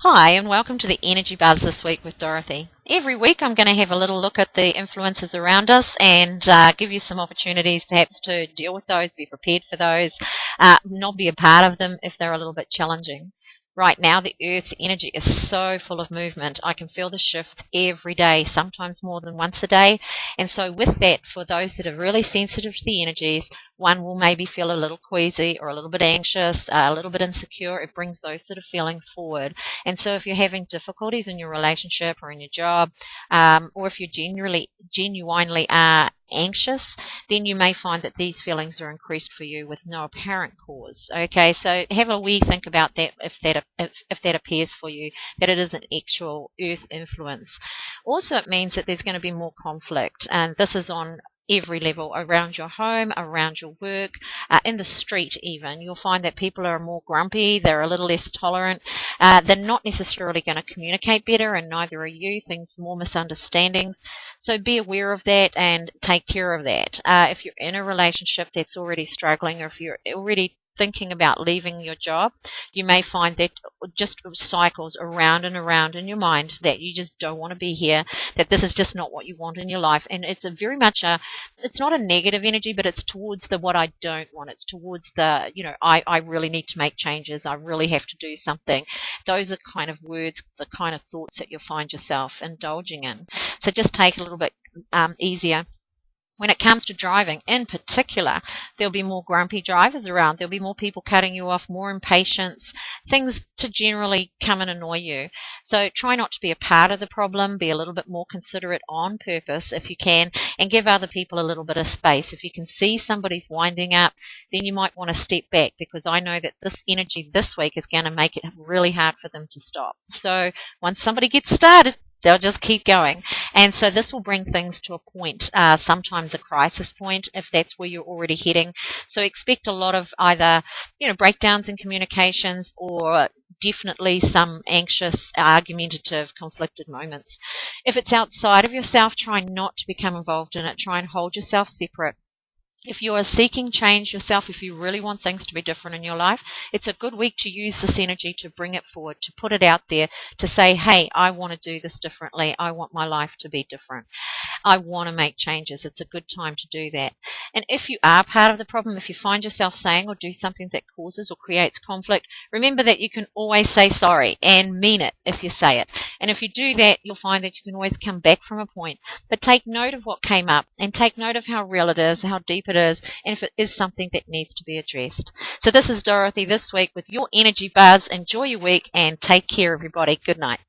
Hi, and welcome to the Energy Buzz this week with Dorothy. Every week I'm going to have a little look at the influences around us and give you some opportunities perhaps to deal with those, be prepared for those, not be a part of them if they're a little bit challenging. Right now, the Earth's energy is so full of movement. I can feel the shift every day, sometimes more than once a day. And so with that, for those that are really sensitive to the energies, one will maybe feel a little queasy or a little bit anxious, a little bit insecure. It brings those sort of feelings forward. And so if you're having difficulties in your relationship or in your job, or if you genuinely are anxious, then you may find that these feelings are increased for you with no apparent cause. Okay, so have a wee think about that if that appears for you, that it is an actual earth influence. Also, it means that there's going to be more conflict, and this is on every level, around your home, around your work, in the street even. You'll find that people are more grumpy, they're a little less tolerant, they're not necessarily going to communicate better, and neither are you. Things more misunderstandings. So be aware of that and take care of that. If you're in a relationship that's already struggling, or if you're already thinking about leaving your job, you may find that just cycles around and around in your mind, that you just don't want to be here, that this is just not what you want in your life. And it's it's not a negative energy, but it's towards the what I don't want. It's towards the, I really need to make changes. I really have to do something. Those are kind of words, the kind of thoughts that you'll find yourself indulging in. So just take it a little bit easier. When it comes to driving in particular, there'll be more grumpy drivers around. There'll be more people cutting you off, more impatience, things to generally come and annoy you. So try not to be a part of the problem. Be a little bit more considerate on purpose if you can, and give other people a little bit of space. If you can see somebody's winding up, then you might want to step back, because I know that this energy this week is going to make it really hard for them to stop. So once somebody gets started, they'll just keep going. And so this will bring things to a point, sometimes a crisis point, if that's where you're already heading. So expect a lot of either, breakdowns in communications, or definitely some anxious, argumentative, conflicted moments. If it's outside of yourself, try not to become involved in it. Try and hold yourself separate. If you are seeking change yourself, if you really want things to be different in your life, it's a good week to use this energy to bring it forward, to put it out there, to say, hey, I want to do this differently. I want my life to be different. I want to make changes. It's a good time to do that. And if you are part of the problem, if you find yourself saying or do something that causes or creates conflict, remember that you can always say sorry and mean it if you say it. And if you do that, you'll find that you can always come back from a point. But take note of what came up, and take note of how real it is, how deep it is, and if it is something that needs to be addressed. So this is Dorothy this week with your Energy Buzz. Enjoy your week and take care, everybody. Good night.